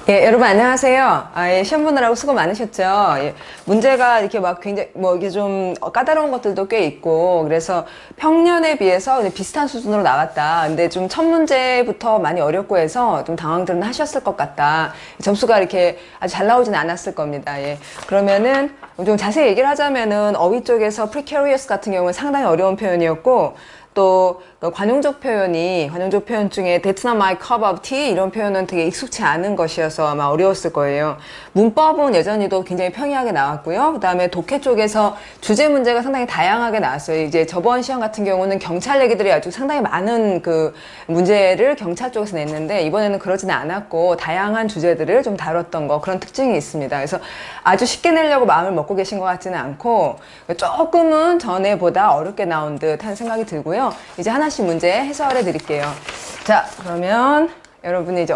예, 여러분 안녕하세요. 시험 보느라고 수고 많으셨죠? 예, 문제가 이렇게 막 굉장히 이게 좀 까다로운 것들도 꽤 있고, 그래서 평년에 비해서 비슷한 수준으로 나왔다. 근데 좀 첫 문제부터 많이 어렵고 해서 좀 당황들은 하셨을 것 같다. 점수가 이렇게 아주 잘 나오진 않았을 겁니다. 예. 그러면은 좀 자세히 얘기를 하자면은 어휘 쪽에서 precarious 같은 경우는 상당히 어려운 표현이었고, 또 관용적 표현 중에 That's not my cup of tea 이런 표현은 되게 익숙치 않은 것이어서 아마 어려웠을 거예요. 문법은 여전히도 굉장히 평이하게 나왔고요. 그 다음에 독해 쪽에서 주제 문제가 상당히 다양하게 나왔어요. 이제 저번 시험 같은 경우는 경찰 얘기들이 아주 상당히 많은 그 문제를 경찰 쪽에서 냈는데, 이번에는 그러지는 않았고 다양한 주제들을 좀 다뤘던 그런 특징이 있습니다. 그래서 아주 쉽게 내려고 마음을 먹고 계신 것 같지는 않고 조금은 전에보다 어렵게 나온 듯 하는 생각이 들고요. 이제 하나씩 문제 해설해 드릴게요. 자, 그러면 여러분이 이제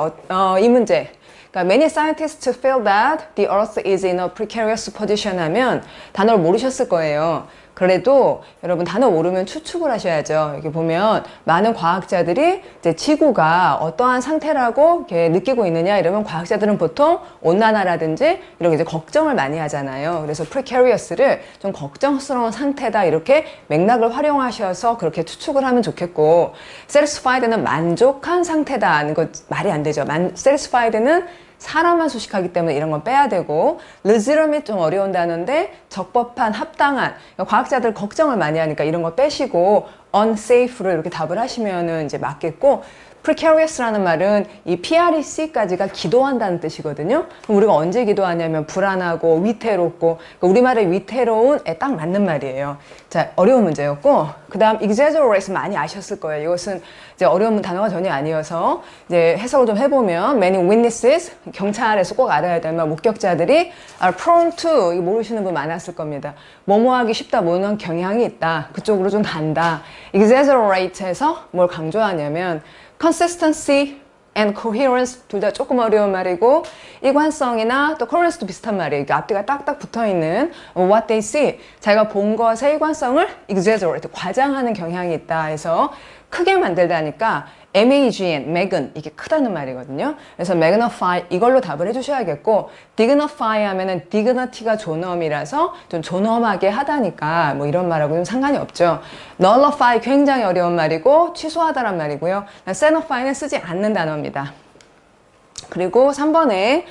이 문제, 그러니까 many scientists feel that the earth is in a precarious position 하면 단어를 모르셨을 거예요. 그래도 여러분 단어 모르면 추측을 하셔야죠. 여기 보면 많은 과학자들이 이제 지구가 어떠한 상태라고 이렇게 느끼고 있느냐 이러면 과학자들은 보통 온난화라든지 이렇게 이제 걱정을 많이 하잖아요. 그래서 precarious를 좀 걱정스러운 상태다 이렇게 맥락을 활용하셔서 그렇게 추측을 하면 좋겠고, satisfied는 만족한 상태다는 거 말이 안 되죠. satisfied는 사람만 수식하기 때문에 이런 건 빼야 되고, legitimate 좀 어려운 단어인데 적법한, 합당한, 과학자들 걱정을 많이 하니까 이런 거 빼시고 unsafe로 이렇게 답을 하시면은 이제 맞겠고, precarious라는 말은 이 PREC까지가 기도한다는 뜻이거든요. 그럼 우리가 언제 기도하냐면 불안하고 위태롭고, 그러니까 우리말의 위태로운에 딱 맞는 말이에요. 자, 어려운 문제였고, 그 다음 exaggerate 많이 아셨을 거예요. 이것은 이제 어려운 단어가 전혀 아니어서 이제 해석을 좀 해보면 many witnesses, 경찰에서 꼭 알아야 될 말, 목격자들이 are prone to, 이거 모르시는 분 많았을 겁니다. 뭐뭐하기 쉽다, 뭐는 경향이 있다, 그쪽으로 좀 간다. exaggerate에서 뭘 강조하냐면 consistency and coherence, 둘 다 조금 어려운 말이고, 일관성이나 또 coherence도 비슷한 말이에요. 이게 앞뒤가 딱딱 붙어있는 what they see, 자기가 본 것의 일관성을 exaggerate, 과장하는 경향이 있다 해서 크게 만들다니까 MAGN, 맥은 이게 크다는 말이거든요. 그래서 magnify 이걸로 답을 해주셔야겠고, dignify 하면은 dignity가 존엄이라서 좀 존엄하게 하다니까 뭐 이런 말하고 좀 상관이 없죠. nullify 굉장히 어려운 말이고 취소하다란 말이고요. signify는 쓰지 않는 단어입니다. 그리고 3번에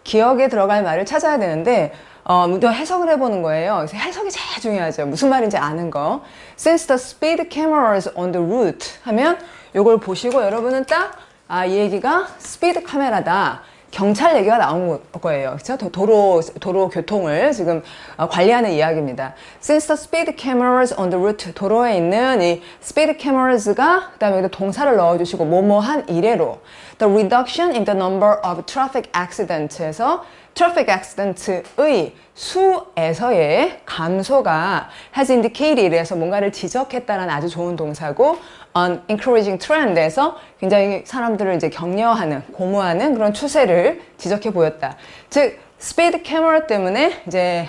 기억에 들어갈 말을 찾아야 되는데 해석을 해보는 거예요. 그래서 해석이 제일 중요하죠. 무슨 말인지 아는 거. Since the speed cameras on the route 하면 요걸 보시고 여러분은 딱 이 얘기가 스피드 카메라다, 경찰 얘기가 나온 거예요. 그렇죠? 도로 교통을 지금 관리하는 이야기입니다. Since the speed cameras on the route, 도로에 있는 이 speed cameras가, 그 다음에 여기다 동사를 넣어주시고 뭐뭐한 이래로 the reduction in the number of traffic accidents에서 traffic accident의 수에서의 감소가 has indicated 에서 뭔가를 지적했다는 아주 좋은 동사고, on encouraging trend에서 굉장히 사람들을 이제 격려하는, 고무하는 그런 추세를 지적해 보였다. 즉, 스피드 캐머라 때문에 이제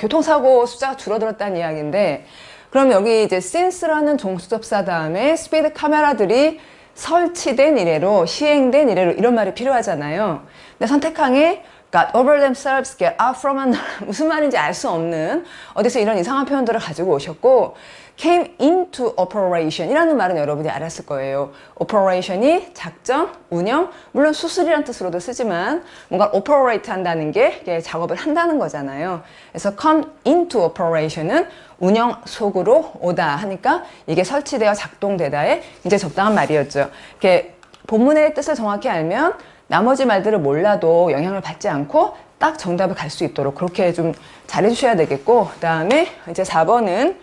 교통사고 숫자가 줄어들었다는 이야기인데, 그럼 여기 이제 since라는 종수접사 다음에 스피드 카메라들이 설치된 이래로, 시행된 이래로 이런 말이 필요하잖아요. 근데 선택항에 got over themselves, get out from under 무슨 말인지 알 수 없는 어디서 이런 이상한 표현들을 가지고 오셨고, came into operation 이라는 말은 여러분이 알았을 거예요. operation이 작전, 운영, 물론 수술이란 뜻으로도 쓰지만 뭔가 operate 한다는 게 작업을 한다는 거잖아요. 그래서 come into operation은 운영 속으로 오다 하니까 이게 설치되어 작동되다에 이제 적당한 말이었죠. 이렇게 본문의 뜻을 정확히 알면 나머지 말들을 몰라도 영향을 받지 않고 딱 정답을 갈 수 있도록 그렇게 좀 잘해 주셔야 되겠고, 그 다음에 이제 4번은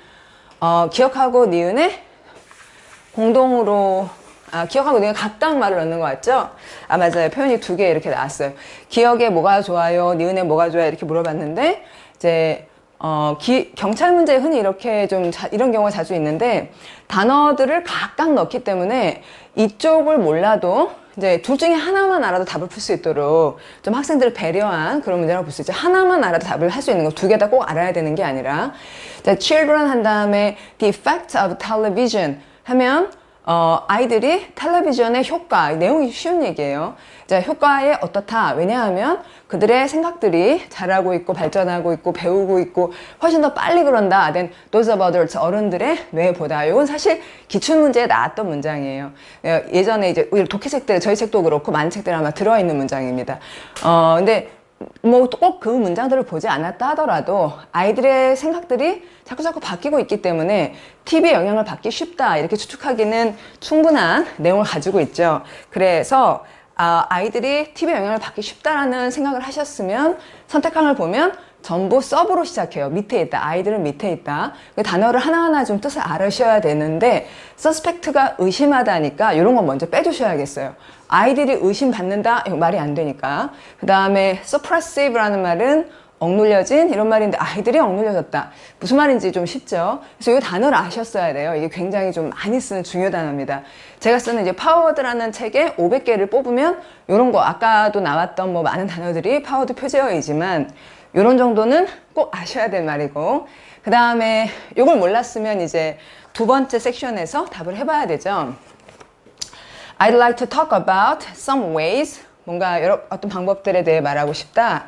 기억하고 니은에 공동으로 기억하고 니은 각각 말을 넣는 거 같죠? 맞아요. 표현이 두 개 이렇게 나왔어요. 기억에 뭐가 좋아요, 니은에 뭐가 좋아요 이렇게 물어봤는데, 이제 경찰 문제에 흔히 이렇게 이런 경우가 자주 있는데, 단어들을 각각 넣기 때문에 이쪽을 몰라도 이제 둘 중에 하나만 알아도 답을 풀 수 있도록 좀 학생들을 배려한 그런 문제라고 볼 수 있죠. 하나만 알아도 답을 할 수 있는 거, 두 개 다 꼭 알아야 되는 게 아니라. children 한 다음에 the effect of television 하면 아이들이 텔레비전의 효과, 내용이 쉬운 얘기예요. 자, 효과에 어떻다. 왜냐하면 그들의 생각들이 자라고 있고 발전하고 있고 배우고 있고 훨씬 더 빨리 그런다. then those of others, 어른들의 뇌보다. 이건 사실 기출문제에 나왔던 문장이에요. 예전에 이제 독해책들, 저희 책도 그렇고 많은 책들이 아마 들어있는 문장입니다. 근데 뭐 꼭 그 문장들을 보지 않았다 하더라도 아이들의 생각들이 자꾸 바뀌고 있기 때문에 TV의 영향을 받기 쉽다 이렇게 추측하기는 충분한 내용을 가지고 있죠. 그래서 아이들이 TV의 영향을 받기 쉽다라는 생각을 하셨으면 선택항을 보면 전부 서브로 시작해요. 밑에 있다. 아이들은 밑에 있다. 그 단어를 하나하나 좀 뜻을 알으셔야 되는데 suspect가 의심하다니까 이런 건 먼저 빼주셔야겠어요. 아이들이 의심받는다? 이거 말이 안 되니까. 그 다음에 suppressive라는 말은 억눌려진 이런 말인데 아이들이 억눌려졌다. 무슨 말인지 좀 쉽죠? 그래서 이 단어를 아셨어야 돼요. 이게 굉장히 좀 많이 쓰는 중요 단어입니다. 제가 쓰는 이제 파워워드라는 책에 500개를 뽑으면 이런 거 아까도 나왔던 뭐 많은 단어들이 파워워드 표제어이지만 이런 정도는 꼭 아셔야 될 말이고 그 다음에 이걸 몰랐으면 이제 두 번째 섹션에서 답을 해봐야 되죠. I'd like to talk about some ways 뭔가 어떤 방법들에 대해 말하고 싶다.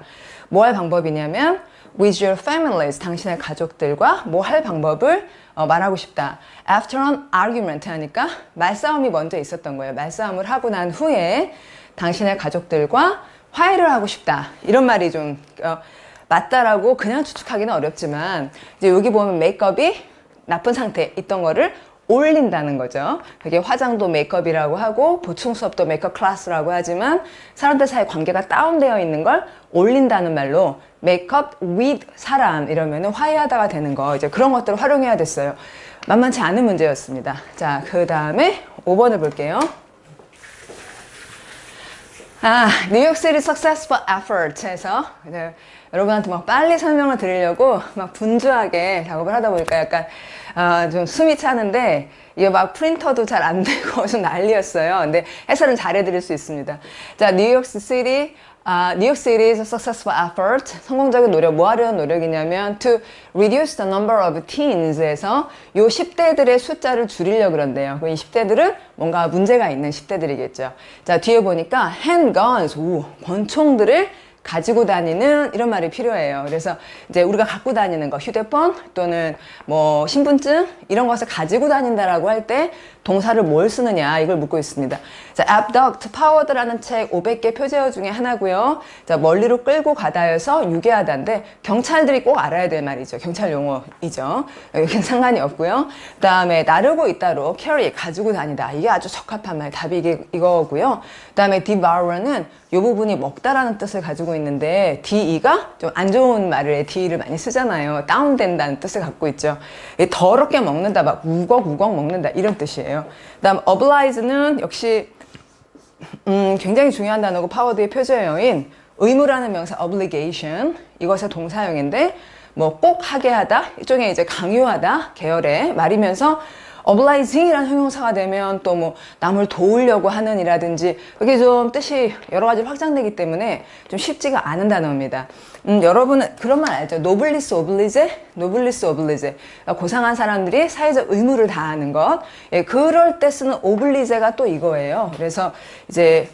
뭐 할 방법이냐면 with your families 당신의 가족들과 뭐 할 방법을 말하고 싶다. After an argument 하니까 말싸움이 먼저 있었던 거예요. 말싸움을 하고 난 후에 당신의 가족들과 화해를 하고 싶다. 이런 말이 좀 맞다라고 그냥 추측하기는 어렵지만 이제 여기 보면 메이크업이 나쁜 상태에 있던 거를 올린다는 거죠. 그게 화장도 메이크업이라고 하고 보충 수업도 메이크업 클래스라고 하지만 사람들 사이 관계가 다운되어 있는 걸 올린다는 말로 메이크업 with 사람 이러면 화해하다가 되는 거 이제 그런 것들을 활용해야 됐어요. 만만치 않은 문제였습니다. 자, 그 다음에 5번을 볼게요. 뉴욕시티 Successful Effort에서 여러분한테 막 빨리 설명을 드리려고 막 분주하게 작업을 하다 보니까 약간 좀 숨이 차는데 이게 막 프린터도 잘 안 되고 좀 난리였어요. 근데 해설은 잘 해드릴 수 있습니다. 자, 뉴욕시티 뉴욕시티's successful effort, 성공적인 노력, 뭐 하려는 노력이냐면 to reduce the number of teens에서 요 10대들의 숫자를 줄이려고 그런대요. 이 10대들은 뭔가 문제가 있는 10대들이겠죠. 자, 뒤에 보니까 handguns, 권총들을 가지고 다니는 이런 말이 필요해요. 그래서 이제 우리가 갖고 다니는 거, 휴대폰 또는 뭐 신분증 이런 것을 가지고 다닌다라고 할 때 동사를 뭘 쓰느냐 이걸 묻고 있습니다. 자, abduct, powered라는 책 500개 표제어 중에 하나고요. 자, 멀리로 끌고 가다여서 유괴하다인데 경찰들이 꼭 알아야 될 말이죠. 경찰 용어이죠. 여기는 상관이 없고요. 그 다음에 나르고 있다로 carry, 가지고 다니다. 이게 아주 적합한 말, 답이 이거고요. 그 다음에 devour는 이 부분이 먹다라는 뜻을 가지고 있는데 DE가 좀 안 좋은 말을 DE를 많이 쓰잖아요. 다운된다는 뜻을 갖고 있죠. 더럽게 먹는다, 막 우걱우걱 먹는다 이런 뜻이에요. 그 다음 oblige는 역시 굉장히 중요한 단어고 파워드의 표제어인 의무라는 명사 obligation 이것의 동사형인데 뭐 꼭 하게 하다 일종의 이제 강요하다 계열의 말이면서 obliging이라는 형용사가 되면 또 뭐 남을 도우려고 하는 이라든지 그게 좀 뜻이 여러 가지로 확장되기 때문에 좀 쉽지가 않은 단어입니다. 여러분은 그런 말 알죠? noblesse oblige? noblesse oblige. 고상한 사람들이 사회적 의무를 다하는 것. 예, 그럴 때 쓰는 oblige가 또 이거예요. 그래서 이제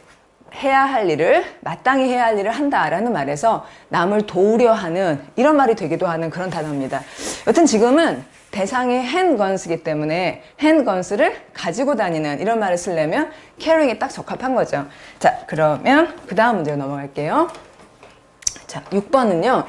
해야 할 일을 마땅히 해야 할 일을 한다라는 말에서 남을 도우려 하는 이런 말이 되기도 하는 그런 단어입니다. 여튼 지금은 대상이 handguns이기 때문에 handguns를 가지고 다니는 이런 말을 쓰려면 carrying에 딱 적합한 거죠. 자, 그러면 그 다음 문제로 넘어갈게요. 자, 6번은요.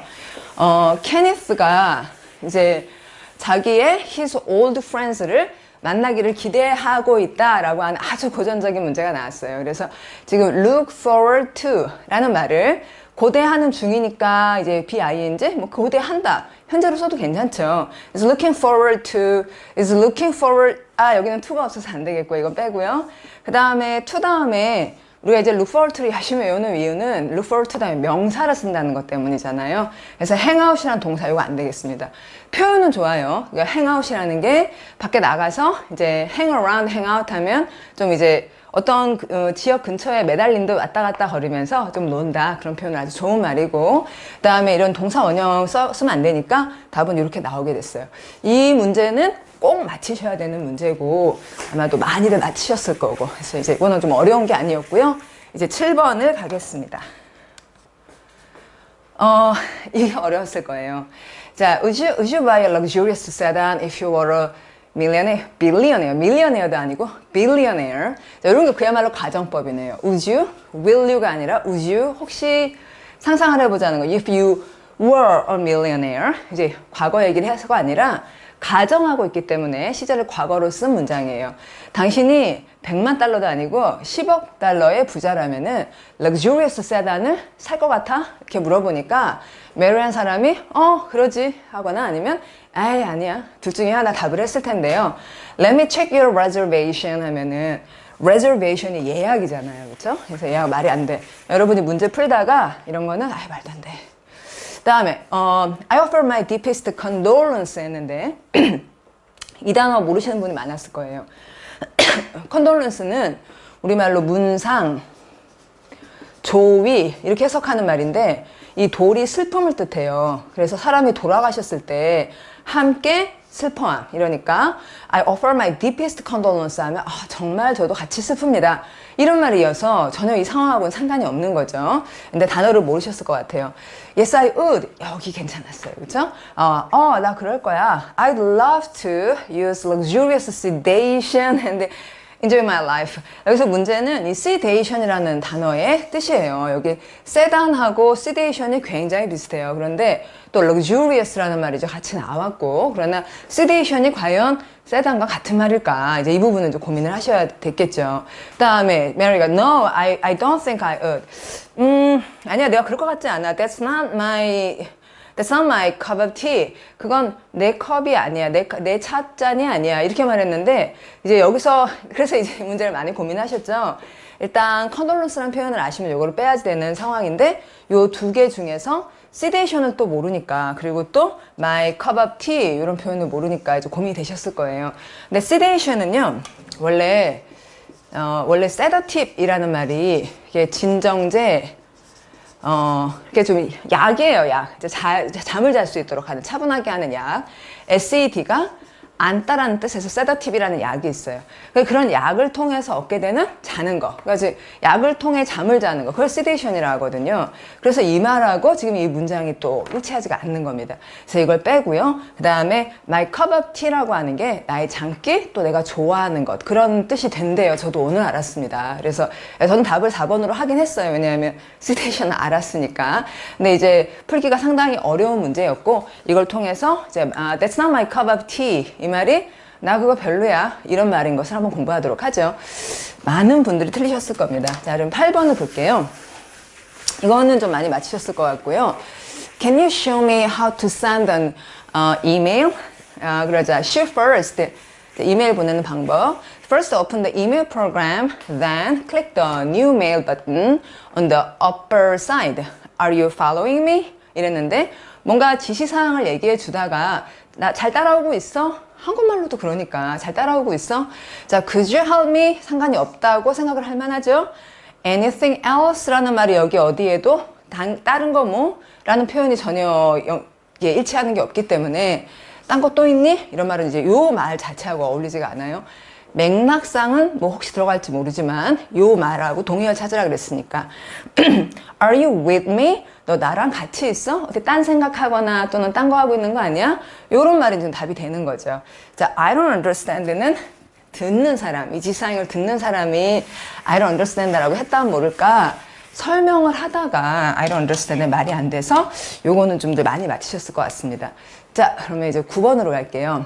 케니스가 이제 자기의 his old friends를 만나기를 기대하고 있다라고 하는 아주 고전적인 문제가 나왔어요. 그래서 지금 look forward to 라는 말을 고대하는 중이니까 이제 BING 뭐 고대한다. 현재로 써도 괜찮죠. is looking forward to, is looking forward, 여기는 to가 없어서 안 되겠고 이거 빼고요. 그 다음에 to 다음에 우리가 이제 look forward to를 열심히 외우는 이유는 look forward to 다음에 명사를 쓴다는 것 때문이잖아요. 그래서 hangout이라는 동사 이거 안 되겠습니다. 표현은 좋아요. 그러니까 hangout이라는 게 밖에 나가서 이제 hang around, hang out 하면 좀 이제 어떤 지역 근처에 매달린 듯 왔다 갔다 거리면서 좀 논다. 그런 표현은 아주 좋은 말이고 그 다음에 이런 동사 원형 쓰면 안 되니까 답은 이렇게 나오게 됐어요. 이 문제는 꼭 맞히셔야 되는 문제고 아마도 많이들 맞히셨을 거고 그래서 이제 이거는 좀 어려운 게 아니었고요. 이제 7번을 가겠습니다. 이게 어려웠을 거예요. 자, would you buy a luxurious sedan if you were a millionaire? millionaire도 아니고 billionaire. 자, 이런 게 그야말로 가정법이네요. would you, will you가 아니라 would you, 혹시 상상을 해보자는 거. if you were a millionaire. 이제 과거 얘기를 해서가 아니라 가정하고 있기 때문에 시제를 과거로 쓴 문장이에요. 당신이 100만 달러도 아니고 10억 달러의 부자라면은 luxurious sedan을 살 것 같아? 이렇게 물어보니까 메리한 사람이 그러지 하거나 아니면 에이 아니야 둘 중에 하나 답을 했을 텐데요. Let me check your reservation 하면은 reservation이 예약이잖아요. 그렇죠? 그래서 예약 말이 안 돼. 여러분이 문제 풀다가 이런 거는 말도 안 돼. 다음에 I offer my deepest condolence 했는데 이 단어 모르시는 분이 많았을 거예요. condolence는 우리말로 문상, 조위 이렇게 해석하는 말인데 이 돌이 슬픔을 뜻해요. 그래서 사람이 돌아가셨을 때 함께 슬퍼함 이러니까 I offer my deepest condolence 하면 정말 저도 같이 슬픕니다. 이런 말이 이어서 전혀 이 상황하고는 상관이 없는 거죠. 근데 단어를 모르셨을 것 같아요. Yes, I would. 여기 괜찮았어요. 그쵸? 나 그럴 거야. I'd love to use luxurious sedation and enjoy my life. 여기서 문제는 이 sedation이라는 단어의 뜻이에요. 여기 sedan하고 sedation이 굉장히 비슷해요. 그런데 또 luxurious라는 말이 같이 나왔고 그러나 sedation이 과연 sedan과 같은 말일까? 이제 이 부분은 좀 고민을 하셔야 됐겠죠. 그 다음에 메리가 No, I don't think I would. 아니야, 내가 그럴 것 같지 않아. That's not my cup of tea. 그건 내 컵이 아니야. 내 찻잔이 아니야. 이렇게 말했는데, 이제 여기서, 그래서 이제 문제를 많이 고민하셨죠? 일단, condolence라는 표현을 아시면 이거를 빼야지 되는 상황인데, 요 두 개 중에서 sedation을 또 모르니까, 그리고 또 my cup of tea, 이런 표현을 모르니까 이제 고민이 되셨을 거예요. 근데 sedation은요, 원래 sedative이라는 말이, 이게 진정제, 이렇게 좀 약이에요, 약. 잠을 잘 수 있도록 하는, 차분하게 하는 약. SED가 안다라는 뜻에서 sedative이라는 약이 있어요. 그런 약을 통해서 얻게 되는 자는 거. 그러니까 약을 통해 잠을 자는 거. 그걸 sedation이라고 하거든요. 그래서 이 말하고 지금 이 문장이 또 일치하지가 않는 겁니다. 그래서 이걸 빼고요. 그 다음에 my cup of tea라고 하는 게 나의 장기 또 내가 좋아하는 것. 그런 뜻이 된대요. 저도 오늘 알았습니다. 그래서 저는 답을 4번으로 하긴 했어요. 왜냐하면 sedation을 알았으니까. 근데 이제 풀기가 상당히 어려운 문제였고 이걸 통해서 이제 that's not my cup of tea. 이 말이 나 그거 별로야 이런 말인 것을 한번 공부하도록 하죠. 많은 분들이 틀리셨을 겁니다. 자, 그럼 8번을 볼게요. 이거는 좀 많이 맞히셨을 것 같고요. Can you show me how to send an email? 그러자 she first 이메일 보내는 방법. First open the email program, then click the new mail button on the upper side. Are you following me? 이랬는데 뭔가 지시사항을 얘기해 주다가 나 잘 따라오고 있어? 한국말로도 그러니까 잘 따라오고 있어? 자, could you help me? 상관이 없다고 생각을 할 만하죠? anything else? 라는 말이 여기 어디에도 다른 거 뭐? 라는 표현이 전혀 일치하는 게 없기 때문에 딴 거 또 있니? 이런 말은 이제 요 말 자체하고 어울리지가 않아요. 맥락상은 뭐 혹시 들어갈지 모르지만 요 말하고 동의어를 찾으라 그랬으니까 Are you with me? 너 나랑 같이 있어? 어디 딴 생각하거나 또는 딴 거 하고 있는 거 아니야? 요런 말이 좀 답이 되는 거죠. 자, I don't understand는 듣는 사람, 이 지사항을 듣는 사람이 I don't understand라고 했다면 모를까 설명을 하다가 I don't understand의 말이 안 돼서 요거는 좀 더 많이 맞히셨을 것 같습니다. 자, 그러면 이제 9번으로 갈게요.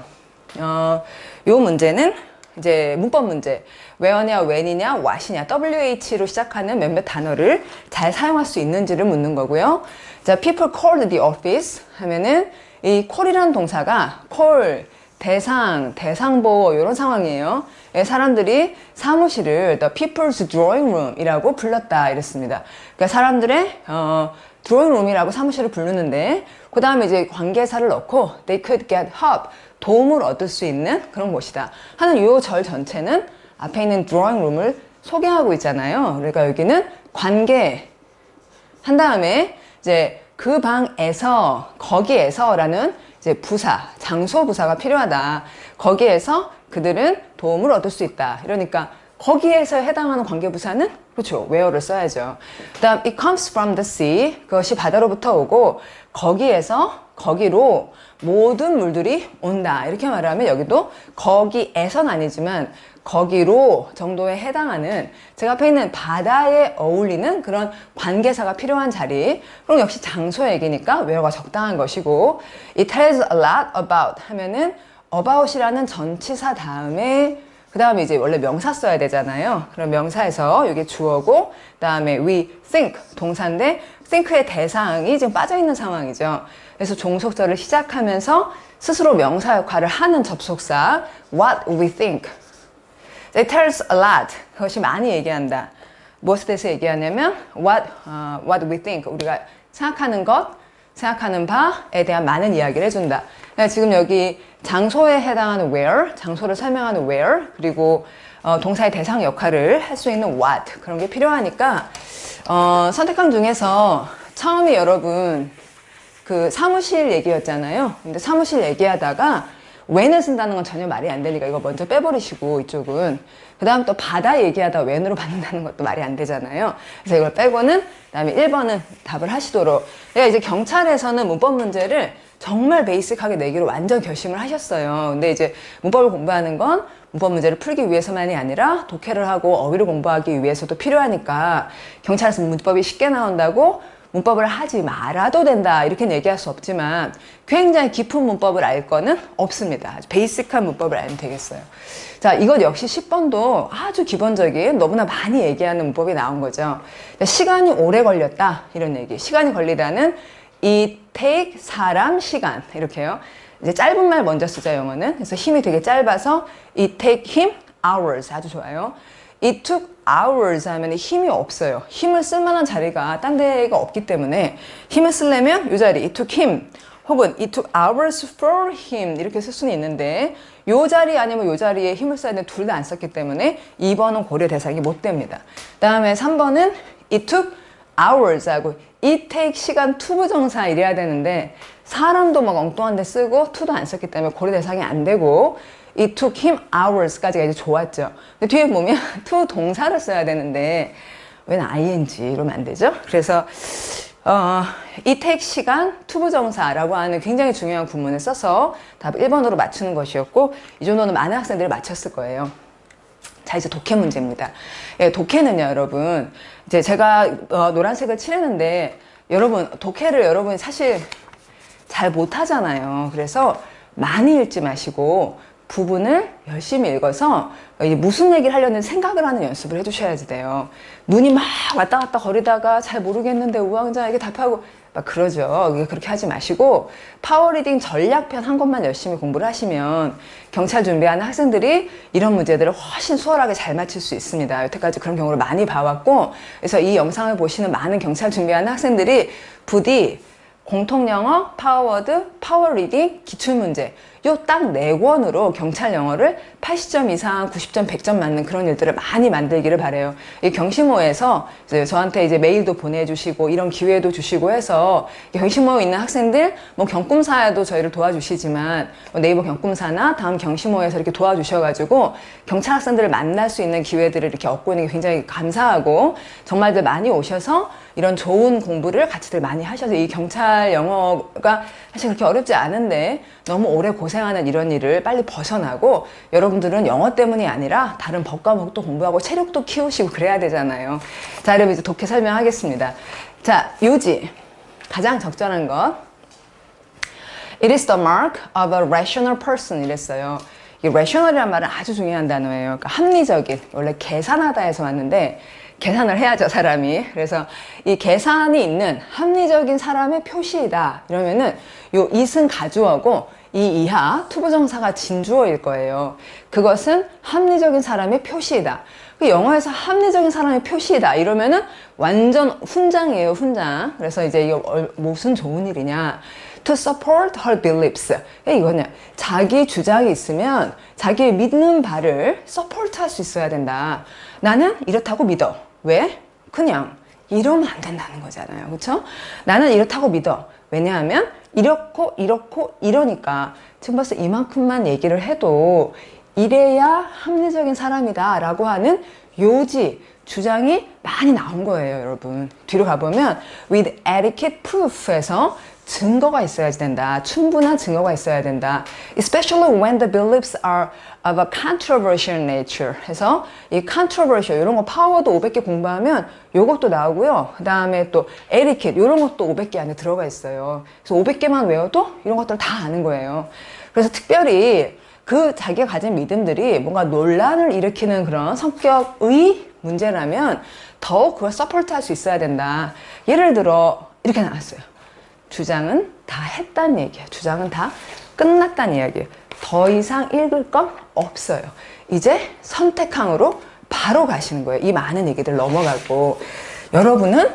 요 문제는 이제 문법 문제. where냐, when이냐, what이냐, WH로 시작하는 몇몇 단어를 잘 사용할 수 있는지를 묻는 거고요. 자, people called the office 하면은 이 call이라는 동사가 call, 대상, 대상보 이런 상황이에요. 사람들이 사무실을 the people's drawing room이라고 불렀다 이랬습니다. 그러니까 사람들의 drawing room이라고 사무실을 부르는데 그 다음에 이제 관계사를 넣고 they could get help, 도움을 얻을 수 있는 그런 곳이다 하는 이 절 전체는 앞에 있는 drawing room을 소개하고 있잖아요. 그러니까 여기는 관계 한 다음에 이제 그 방에서 거기에서라는 이제 부사, 장소 부사가 필요하다. 거기에서 그들은 도움을 얻을 수 있다. 이러니까 거기에서 해당하는 관계부사는 그렇죠. where를 써야죠. 그 다음 it comes from the sea. 그것이 바다로부터 오고 거기로 모든 물들이 온다. 이렇게 말하면 여기도 거기에선 아니지만 거기로 정도에 해당하는 제가 앞에 있는 바다에 어울리는 그런 관계사가 필요한 자리. 그럼 역시 장소 얘기니까 where가 적당한 것이고 it tells a lot about 하면은 about이라는 전치사 다음에 그 다음에 이제 원래 명사 써야 되잖아요. 그럼 명사에서 이게 주어고 그 다음에 we think 동사인데 think의 대상이 지금 빠져있는 상황이죠. 그래서 종속절을 시작하면서 스스로 명사 역할을 하는 접속사 what we think. It tells a lot. 그것이 많이 얘기한다. 무엇에 대해서 얘기하냐면 what we think. 우리가 생각하는 것, 생각하는 바에 대한 많은 이야기를 해준다. 그러니까 지금 여기 장소에 해당하는 where, 장소를 설명하는 where, 그리고 동사의 대상 역할을 할 수 있는 what 그런 게 필요하니까 선택한 중에서 처음에 여러분 그 사무실 얘기였잖아요. 근데 사무실 얘기하다가 when을 쓴다는 건 전혀 말이 안 되니까 이거 먼저 빼버리시고 이쪽은 그 다음 또 바다 얘기하다 when으로 받는다는 것도 말이 안 되잖아요. 그래서 이걸 빼고는 그 다음에 1번은 답을 하시도록. 내가 이제 경찰에서는 문법 문제를 정말 베이직하게 내기로 완전 결심을 하셨어요. 근데 이제 문법을 공부하는 건 문법 문제를 풀기 위해서만이 아니라 독해를 하고 어휘를 공부하기 위해서도 필요하니까 경찰에서 문법이 쉽게 나온다고 문법을 하지 말아도 된다 이렇게 얘기할 수 없지만 굉장히 깊은 문법을 알 거는 없습니다. 아주 베이직한 문법을 알면 되겠어요. 자, 이것 역시 10번도 아주 기본적인 너무나 많이 얘기하는 문법이 나온 거죠. 시간이 오래 걸렸다 이런 얘기. 시간이 걸리다는 it take 사람 시간 이렇게요. 이제 짧은 말 먼저 쓰죠 영어는. 그래서 힘이 되게 짧아서 it take him hours 아주 좋아요. It took hours 하면 힘이 없어요. 힘을 쓸 만한 자리가 딴 데가 없기 때문에 힘을 쓰려면 이 자리 it took him 혹은 it took hours for him 이렇게 쓸 수는 있는데 이 자리 아니면 이 자리에 힘을 써야 되는 둘 다 안 썼기 때문에 2번은 고려 대상이 못 됩니다. 그 다음에 3번은 it took hours 하고 it take 시간 투부정사 이래야 되는데 사람도 막 엉뚱한 데 쓰고 to도 안 썼기 때문에 고려 대상이 안 되고 It took him hours까지가 이제 좋았죠. 근데 뒤에 보면 to 동사를 써야 되는데 왜 ing 이러면 안 되죠? 그래서 it take 시간 투부정사라고 하는 굉장히 중요한 구문을 써서 답 1번으로 맞추는 것이었고 이 정도는 많은 학생들이 맞췄을 거예요. 자, 이제 독해 문제입니다. 예, 독해는요, 여러분. 이제 제가 노란색을 칠했는데 여러분 독해를 여러분이 사실 잘 못하잖아요. 그래서 많이 읽지 마시고 부분을 열심히 읽어서 무슨 얘기를 하려는 생각을 하는 연습을 해주셔야지 돼요. 눈이 막 왔다 갔다 거리다가 잘 모르겠는데 우왕좌왕하게 답하고 막 그러죠. 그렇게 하지 마시고 파워리딩 전략편 한 것만 열심히 공부를 하시면 경찰 준비하는 학생들이 이런 문제들을 훨씬 수월하게 잘 맞출 수 있습니다. 여태까지 그런 경우를 많이 봐왔고 그래서 이 영상을 보시는 많은 경찰 준비하는 학생들이 부디 공통영어, 파워워드, 파워리딩, 기출문제 요 딱 4권으로 경찰 영어를 80점 이상, 90점, 100점 맞는 그런 일들을 많이 만들기를 바래요. 이 경시모에서 저한테 이제 메일도 보내주시고 이런 기회도 주시고 해서 경시모에 있는 학생들 뭐 경꿈사에도 저희를 도와주시지만 네이버 경꿈사나 다음 경시모에서 이렇게 도와주셔가지고 경찰 학생들을 만날 수 있는 기회들을 이렇게 얻고 있는 게 굉장히 감사하고 정말들 많이 오셔서 이런 좋은 공부를 같이들 많이 하셔서 이 경찰 영어가 사실 그렇게 어렵지 않은데 너무 오래 고생하는 이런 일을 빨리 벗어나고 여러분들은 영어 때문이 아니라 다른 법 과목도 공부하고 체력도 키우시고 그래야 되잖아요. 자, 여러분 이제 독해 설명하겠습니다. 자, 요지 가장 적절한 것 It is the mark of a rational person 이랬어요. 이 rational이라는 말은 아주 중요한 단어예요. 그러니까 합리적인, 원래 계산하다에서 왔는데 계산을 해야죠, 사람이. 그래서 이 계산이 있는 합리적인 사람의 표시이다. 이러면은 요 it은 가주어고 이 이하 투부정사가 진주어일 거예요. 그것은 합리적인 사람의 표시이다. 그 영어에서 합리적인 사람의 표시이다. 이러면은 완전 훈장이에요, 훈장. 그래서 이제 이거 무슨 좋은 일이냐. To support her beliefs. 이거냐. 자기 주장이 있으면 자기의 믿는 바를 support 할 수 있어야 된다. 나는 이렇다고 믿어. 왜? 그냥 이러면 안 된다는 거잖아요. 그렇죠? 나는 이렇다고 믿어. 왜냐하면 이렇고 이렇고 이러니까 지금 벌써 이만큼만 얘기를 해도 이래야 합리적인 사람이다 라고 하는 요지, 주장이 많이 나온 거예요, 여러분. 뒤로 가보면 with adequate proof에서 증거가 있어야지 된다. 충분한 증거가 있어야 된다. Especially when the beliefs are of a controversial nature. 해서 이 controversial 이런 거 파워도 500개 공부하면 요것도 나오고요. 그 다음에 또 adequate 이런 것도 500개 안에 들어가 있어요. 그래서 500개만 외워도 이런 것들 다 아는 거예요. 그래서 특별히 그 자기가 가진 믿음들이 뭔가 논란을 일으키는 그런 성격의 문제라면 더욱 그걸 서포트할 수 있어야 된다. 예를 들어 이렇게 나왔어요. 주장은 다 했다는 얘기예요. 주장은 다 끝났다는 이야기예요. 더 이상 읽을 건 없어요. 이제 선택항으로 바로 가시는 거예요. 이 많은 얘기들 넘어가고 여러분은